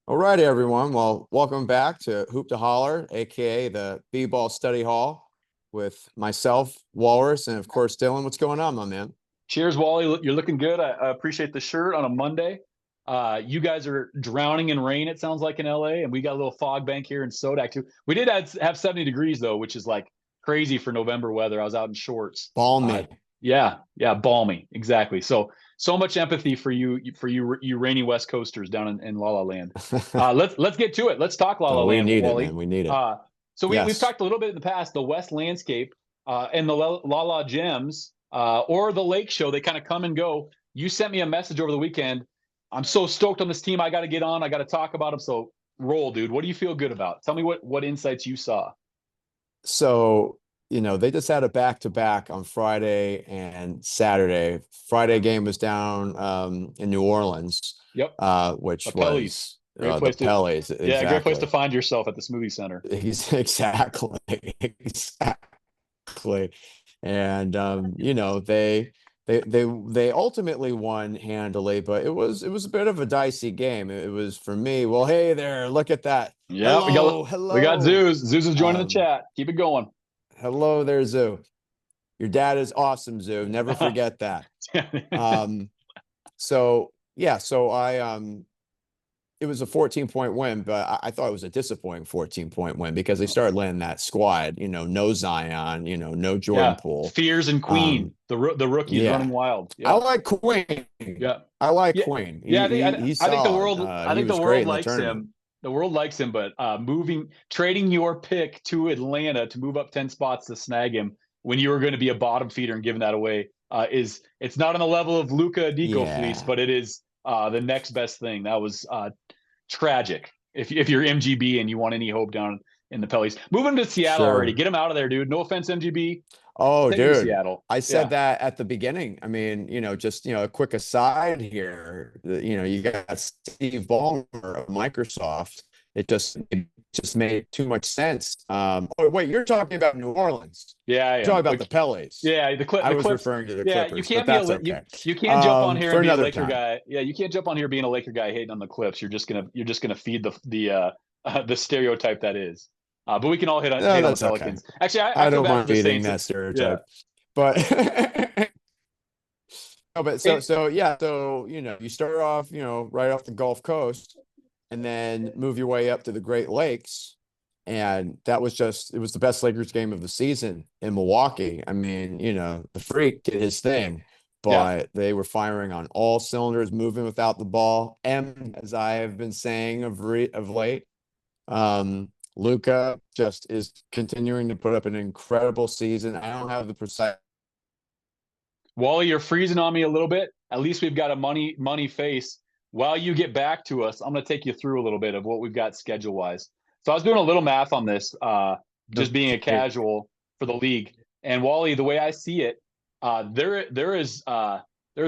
All righty, everyone. Well, welcome back to Hoop to Holler, aka the B-Ball Study Hall, with myself, Walrus, and of course Dylan. What's going on, my man? Cheers, Wally. You're looking good. I appreciate the shirt on a Monday. You guys are drowning in rain, it sounds like, in LA, and we got a little fog bank here in Sodak too. We did have 70 degrees though, which is like crazy for November weather. I was out in shorts. Balmy. Yeah, balmy, exactly. So much empathy for you rainy West Coasters down in La La Land. Let's get to it. Let's talk La La Oh, we Land, need it, man. Wally. We need it. Uh, we've Yes. talked a little bit in the past the West landscape and the La La Gems or the Lake Show. They kind of come and go. You sent me a message over the weekend. I'm so stoked on this team. I got to get on. I got to talk about them. So roll, dude. What do you feel good about? Tell me what insights you saw. So, they just had a back-to-back on Friday and Saturday. Friday game was down in New Orleans, Yep. which The Pellies. was Great the place to Pellies. Yeah, great place to Exactly. find yourself at the smoothie center. Exactly. Exactly. And they ultimately won handily, but it was a bit of a dicey game. It was for me. Well, hey there, look at that. Yeah, Hello, we got hello. Zeus. Zeus is joining the Um, chat. Keep it going. Hello there, Zoo. Your dad is awesome, Zoo. Never forget that. Um, so yeah, so it was a 14-point win, but I thought it was a disappointing 14-point win because they started letting that squad, no Zion, no Jordan Yeah, Poole. Fears and Queen, Um, the rookies yeah, running wild. I Yeah, like Queen. yeah, I like yeah, Queen. yeah. He's I think the solid. world I He think the was great world in the likes tournament. him. The world likes him, but trading your pick to Atlanta to move up 10 spots to snag him when you were going to be a bottom feeder and giving that away is it's not on the level of Luca Dico fleece, Yeah, but it is the next best thing. That was tragic. If you're MGB and you want any hope down in the Pellies, move him to Seattle already. sure. Get him out of there, dude. No offense, MGB. Oh, Take him to dude. Seattle. I said Yeah, that at the beginning. I mean, just, a quick aside here. You got Steve Ballmer of Microsoft. It just made too much sense. Oh, wait, you're talking about New Orleans. yeah, I You're talking am. about the Pellies. Yeah, I the was Clips. referring to the Yeah, you Clippers, but can't be that's okay. you can't jump on here For and be a another Laker time. guy. Yeah, you can't jump on here being a Laker guy hating on the Clips. You're just gonna feed the stereotype that is. But we can all No, hate on the that's okay. Pelicans. Actually, I I feel don't bad for mind the eating Saints. that Yeah, stereotype. But no, but so Saints. so yeah, so you start off, right off the Gulf Coast and then move your way up to the Great Lakes. And it was the best Lakers game of the season in Milwaukee. I mean, the freak did his thing, Yeah, but they were firing on all cylinders, moving without the ball. As I have been saying of late, Luca just is continuing to put up an incredible season. I don't have the precise. Wally, you're freezing on me a little bit. At least we've got a money face. While you get back to us, I'm going to take you through a little bit of what we've got schedule wise. So I was doing a little math on this, just being a casual for the league. And Wally, the way I see it, there's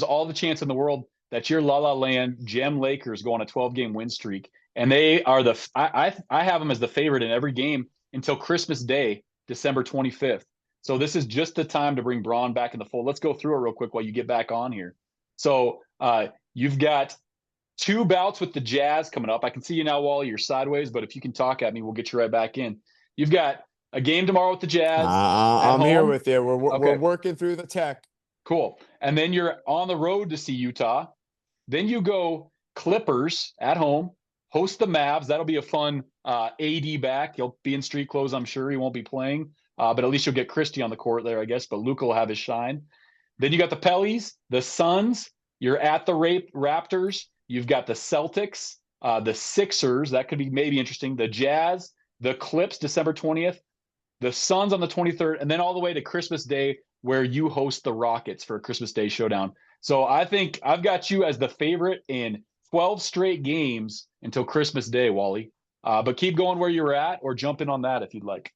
all the chance in the world that your La La Land Gem Lakers go on a 12-game win streak, and they are I have them as the favorite in every game until Christmas Day, December 25th. So this is just the time to bring Braun back in the fold. Let's go through it real quick while you get back on here. So you've got two bouts with the Jazz coming up. I can see you now, Wally. You're sideways, but if you can talk at me, we'll get you right back in. You've got a game tomorrow with the Jazz at I'm here home. with you. We're Okay, working through the tech. cool. And then you're on the road to see Utah. Then you go Clippers at home, host the Mavs. That'll be a fun AD back. He'll be in street clothes, I'm sure. He won't be playing, but at least you'll get Christie on the court there, I guess. But Luka will have his shine. Then you got the Pellies, the Suns. You're at the Raptors. You've got the Celtics, the Sixers. That could be maybe interesting. The Jazz, the Clips, December 20th. The Suns on the 23rd, and then all the way to Christmas Day, where you host the Rockets for a Christmas Day showdown. So I think I've got you as the favorite in 12 straight games until Christmas Day, Wally. But keep going where you're at, or jump in on that if you'd like.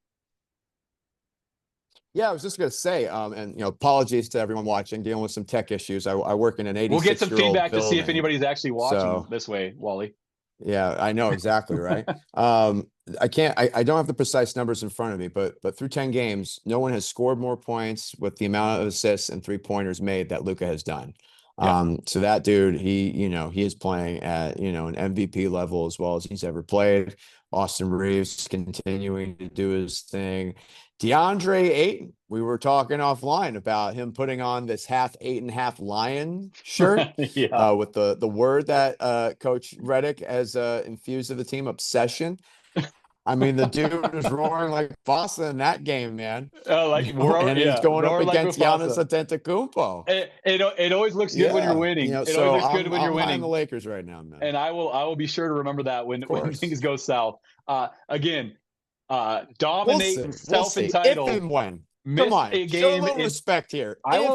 Yeah, I was just gonna say, and apologies to everyone watching, dealing with some tech issues. I work in an We'll get some 86-year-old feedback to see if building, anybody's actually watching so this way, Wally. yeah, I know exactly, right? I don't have the precise numbers in front of me, but through 10 games, no one has scored more points with the amount of assists and three-pointers made that Luca has done. So that dude, he is playing at, an MVP level as well as he's ever played. Austin Reeves continuing to do his thing. DeAndre Ayton, we were talking offline about him putting on this half 8.5 lion shirt Yeah. with the word that Coach Reddick has infused to the team, obsession. I mean, the dude was roaring like Fossa in that game, man. And he's going up roar like against Giannis Mufasa. Antetokounmpo. It always looks good when you're Yeah, winning. It always so looks good when you're I'm high on the winning. Lakers right now, man. And I will be sure to remember that when Course. things go south. Again, We'll see. dominating, We'll see. If self-entitled, and when. Come missed on, a show a game little in. respect here. I'll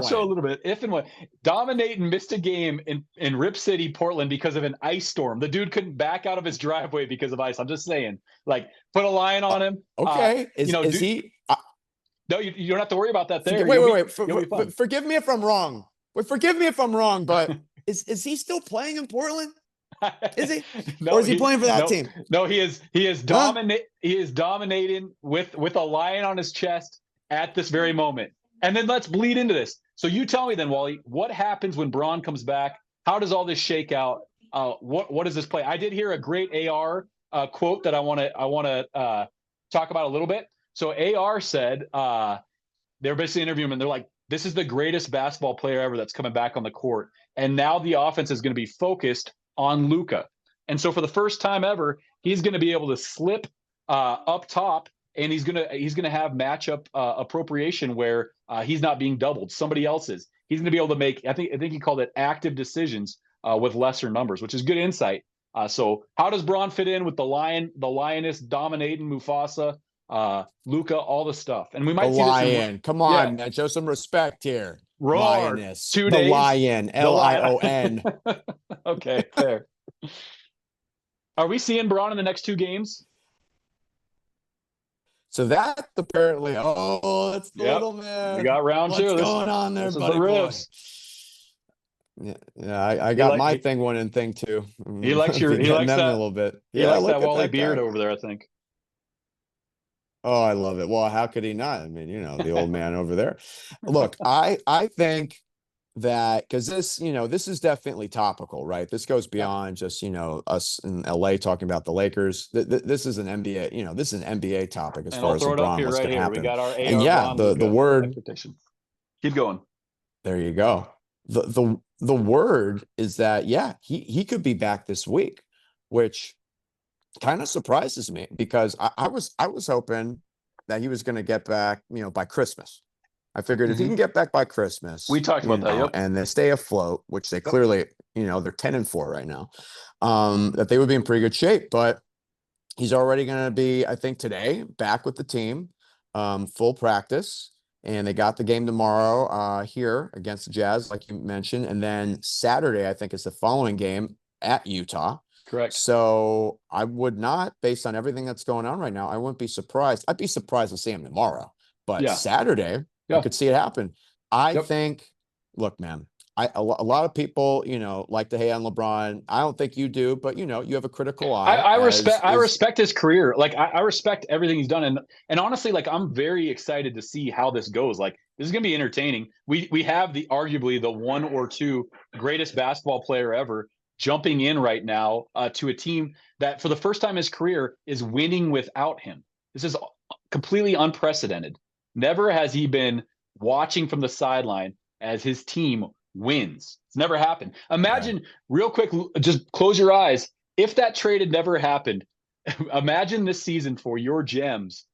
show a When. little bit. If and when dominating missed a game in Rip City, Portland because of an ice storm. The dude couldn't back out of his driveway because of ice. I'm just saying, like, put a line on him. Okay, is he? No, you don't have to worry about that there. Wait. Forgive me if I'm wrong. Forgive me if I'm wrong, but is he still playing in Portland? Is he? No, or is he playing for that team? No, he is dominating with a lion on his chest at this very moment. And then let's bleed into this. So you tell me then, Wally, what happens when Braun comes back? How does all this shake out? What does this play? I did hear a great AR quote that I want to talk about a little bit. So AR said they're basically interviewing him, and they're like, "This is the greatest basketball player ever that's coming back on the court, and now the offense is going to be focused on Luka." And so for the first time ever, he's going to be able to slip up top, and he's gonna have matchup appropriation where he's not being doubled. Somebody else is. He's going to be able to make. I think he called it active decisions with lesser numbers, which is good insight. So how does Braun fit in with the lioness dominating Mufasa, Luka, all the stuff? And we might see lion. this. Come on, man. Show some respect here. Roar. Lioness. 2 the days. lion. Lion. Okay, fair. Are we seeing Braun in the next 2 games? So that apparently, it's the little man. We got round 2. What's going on there, buddy? The ribs. Yeah, I got my thing 1 and thing 2. He likes that a little bit. He likes that Wally beard over there, I think. Oh, I love it. Well, how could he not? I mean, the old man over there. Look, I think that because this is definitely topical, right? This goes beyond just us in LA talking about the Lakers. This is an NBA, this is an NBA topic as far as LeBron, what's going to happen. We got our AR and yeah, the word. Keep going. There you go. The word is that he could be back this week, which kind of surprises me because I was hoping that he was going to get back, by Christmas. I figured if he can get back by Christmas, we talked about that, yep. And they stay afloat, which they clearly, they're 10-4 right now, that they would be in pretty good shape. But he's already going to be, I think, today back with the team, full practice, and they got the game tomorrow here against the Jazz, like you mentioned, and then Saturday, I think, is the following game at Utah. Correct. So I would not, based on everything that's going on right now, I wouldn't be surprised. I'd be surprised to see him tomorrow, but Saturday. I could see it happen. I think, look, man, a lot of people, like to hate on LeBron. I don't think you do, but you have a critical eye. I respect his career. Like I respect everything he's done. And honestly, like I'm very excited to see how this goes. Like this is gonna be entertaining. We have arguably the 1 or 2 greatest basketball player ever jumping in right now to a team that for the first time in his career is winning without him. This is completely unprecedented. Never has he been watching from the sideline as his team wins. It's never happened. Imagine, real quick, just close your eyes. If that trade had never happened, imagine this season for your Gems.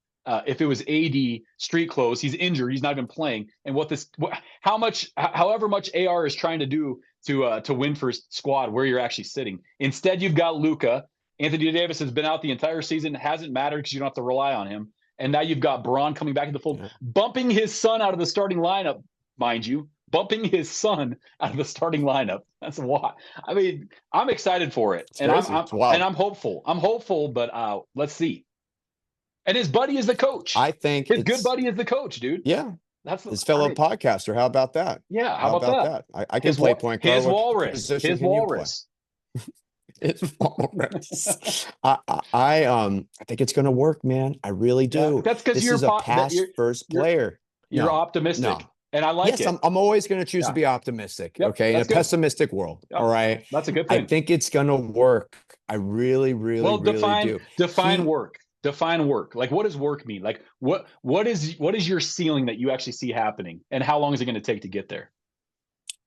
If it was AD, street clothes, he's injured, he's not even playing, and however much AR is trying to do to win for his squad, where you're actually sitting. Instead, you've got Luka. Anthony Davis has been out the entire season. Hasn't mattered because you don't have to rely on him. And now you've got Braun coming back in the fold, bumping his son out of the starting lineup, mind you, bumping his son out of the starting lineup. That's why. I mean, I'm excited for it, and I'm hopeful. I'm hopeful, but let's see. And his buddy is the coach. I think his good buddy is the coach, dude. Yeah, that's his fellow podcaster. How about that? Yeah, how about that? I can play point guard. His walrus. His walrus. It's walrus. I think it's going to work, man. I really do. That's because you're a pass first player. You're optimistic. And I like Yes, it. I'm always going to choose to Yeah. be optimistic. Yep. Okay. In a That's good. pessimistic world. Yep. All right. That's a good I thing. think it's going to work. I really, really, Well, really do. define work. Define work. Like, what does work mean? Like, what is your ceiling that you actually see happening, and how long is it going to take to get there?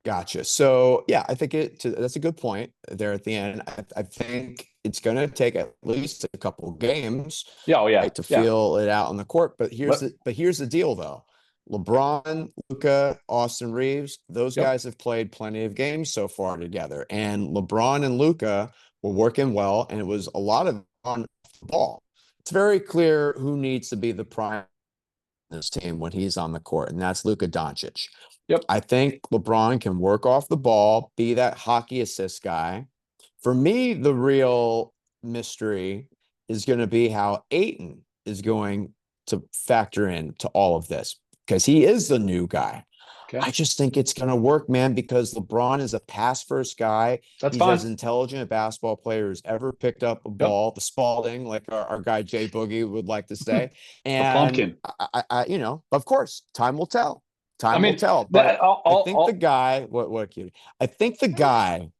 Gotcha. So yeah, I think that's a good point there at the end. I think it's going to take at least a couple games, Yeah. Oh yeah. right, to Yeah. feel it out on the court. But Let, here's the deal though. LeBron, Luka, Austin Reeves, those yep. guys have played plenty of games so far together. And LeBron and Luka were working well, and it was a lot of on the ball. It's very clear who needs to be the prime this team when he's on the court, and that's Luka Doncic. Yep. I think LeBron can work off the ball, be that hockey assist guy. For me, the real mystery is going to be how Ayton is going to factor into all of this because he is the new guy. Okay. I just think it's going to work, man, because LeBron is a pass first guy. That's He's fine. as intelligent a basketball player as ever picked up a Yep. ball, the Spalding, like our guy Jay Boogie would like to say. The And pumpkin. of course, time will tell. I Time will mean, tell. that, But I think the guy, what cutie? I think the guy.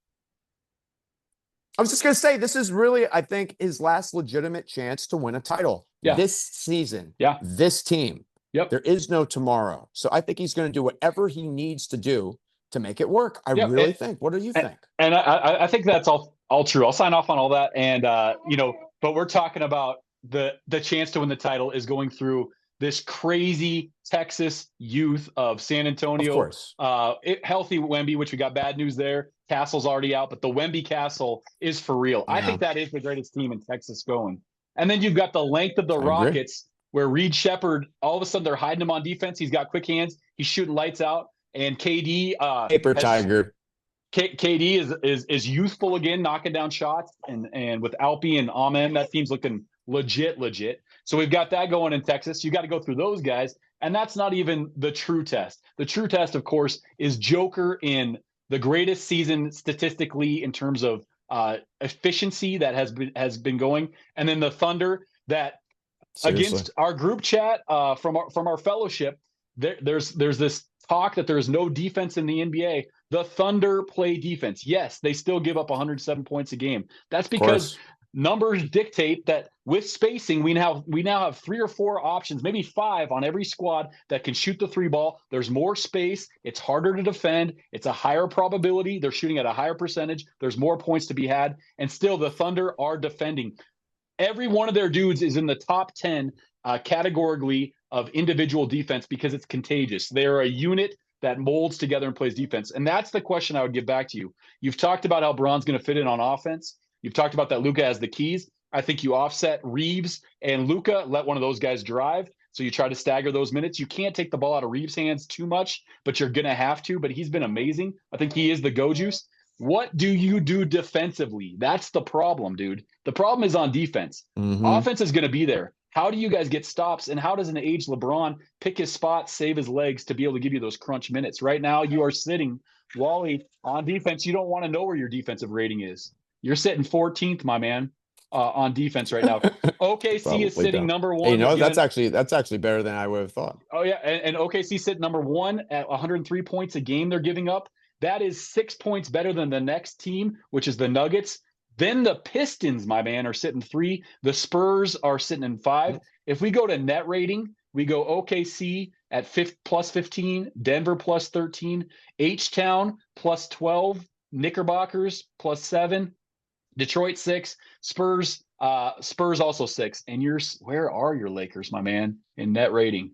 I was just gonna say this is really, I think, his last legitimate chance to win a title yeah. this season. Yeah. This team. Yep. There is no tomorrow. So I think he's going to do whatever he needs to do to make it work. I Yep. really think. What do you think? And I think that's all true. I'll sign off on all that. And but we're talking about the chance to win the title is going through this crazy Texas youth of San Of Antonio. course. Healthy Wemby, which we got bad news there. Castle's already out, but the Wemby Castle is for real. Yeah. I think that is the greatest team in Texas going. And then you've got the length of the I agree. Rockets, where Reed Shepard, all of a sudden they're hiding him on defense. He's got quick hands. He's shooting lights out. And KD Paper tiger. KD is youthful again, knocking down shots, and with Alpi and Amen, that team's looking legit. So we've got that going in Texas. You got to go through those guys, and that's not even the true test. The true test, of course, is Joker in the greatest season statistically in terms of efficiency that has been going, and then the Thunder that Seriously. against our group chat from our fellowship. There's this talk that there is no defense in the NBA. The Thunder play defense. Yes, they still give up 107 points a game. That's because numbers dictate that with spacing, we now have 3 or 4 options, maybe 5 on every squad that can shoot the 3 ball. There's more space. It's harder to defend. It's a higher probability. They're shooting at a higher percentage. There's more points to be had. And still, the Thunder are defending. Every one of their dudes is in the top 10 categorically of individual defense because it's contagious. They're a unit that molds together and plays defense. And that's the question I would give back to you. You've talked about how Braun's going to fit in on offense. You've talked about that Luka has the keys. I think you offset Reeves and Luka, let one of those guys drive. So you try to stagger those minutes. You can't take the ball out of Reeves' hands too much, but you're going to have to. But he's been amazing. I think he is the go juice. What do you do defensively? That's the problem, dude. The problem is on defense. Mm-hmm. Offense is going to be there. How do you guys get stops? And how does an aged LeBron pick his spot, save his legs to be able to give you those crunch minutes? Right now, you are sitting, Wally, on defense. You don't want to know where your defensive rating is. You're sitting 14th, my man, on defense right now. OKC is sitting number 1. Hey, that's actually better than I would have thought. Oh, yeah. And OKC sitting number 1 at 103 points a game they're giving up. That is 6 points better than the next team, which is the Nuggets. Then the Pistons, my man, are sitting 3. The Spurs are sitting in 5. If we go to net rating, we go OKC at plus 15, Denver plus 13, H-Town plus 12, Knickerbockers plus 7, Detroit 6, Spurs also 6. And where are your Lakers, my man, in net rating?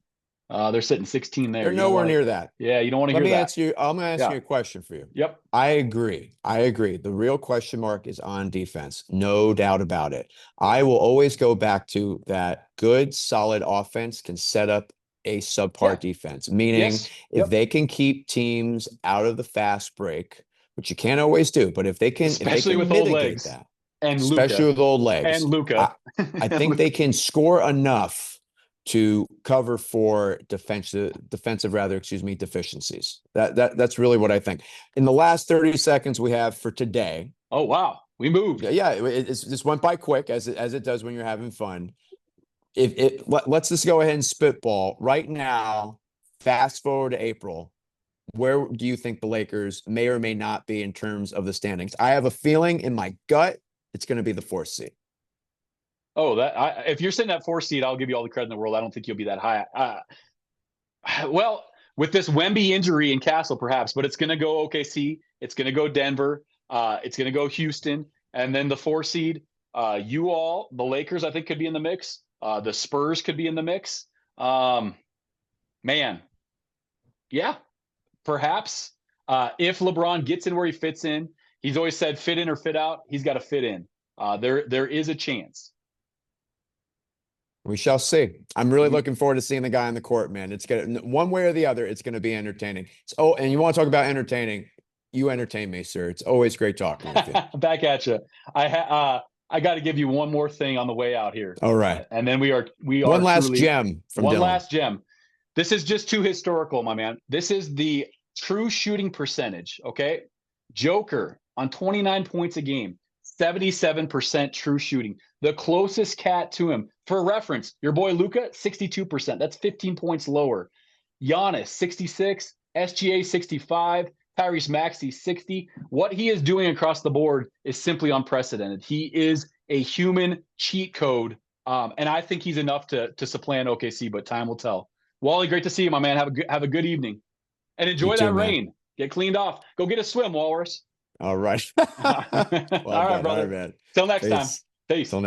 They're sitting 16 there. They're nowhere near that. Yeah, you don't want to hear that. I'm going to ask you a question for you. Yep. I agree. The real question mark is on defense. No doubt about it. I will always go back to that good, solid offense can set up a subpar defense, meaning if they can keep teams out of the fast break, which you can't always do, but if they can, especially with old legs that, and especially with old legs and Luka, I think they can score enough to cover for defensive deficiencies. That's really what I think. In the last 30 seconds we have for today. Oh, wow. We moved. Yeah. It just went by quick as it does when you're having fun. Let's just go ahead and spitball right now. fast forward to April, where do you think the Lakers may or may not be in terms of the standings? I have a feeling in my gut it's going to be the 4th seed. Oh, if you're sitting at 4th seed, I'll give you all the credit in the world. I don't think you'll be that high. Well, with this Wemby injury in Castle, perhaps, but it's going to go OKC. It's going to go Denver. It's going to go Houston. And then the 4 seed, the Lakers, I think, could be in the mix. The Spurs could be in the mix. Man, yeah, perhaps. If LeBron gets in where he fits in, he's always said fit in or fit out. He's got to fit in. There is a chance. We shall see. I'm really looking forward to seeing the guy on the court, man. It's gonna, one way or the other, it's gonna be entertaining. And you want to talk about entertaining? You entertain me, sir. It's always great talking with you. Back at you. I got to give you one more thing on the way out here. All right. And then we are one last gem from one Dylan. last gem. This is just too historical, my man. This is the true shooting percentage. Okay. Joker on 29 points a game, 77% true shooting. The closest cat to him, for reference, your boy Luka, 62%. That's 15 points lower. Giannis, 66. SGA, 65. Tyrese Maxey, 60. What he is doing across the board is simply unprecedented. He is a human cheat code, and I think he's enough to supplant OKC, but time will tell. Wally, great to see you, my man. Have a good evening. And enjoy that rain. Man. Get cleaned off. Go get a swim, Walrus. All right. All right, brother. All right, man. Till next time. Peace. Till next.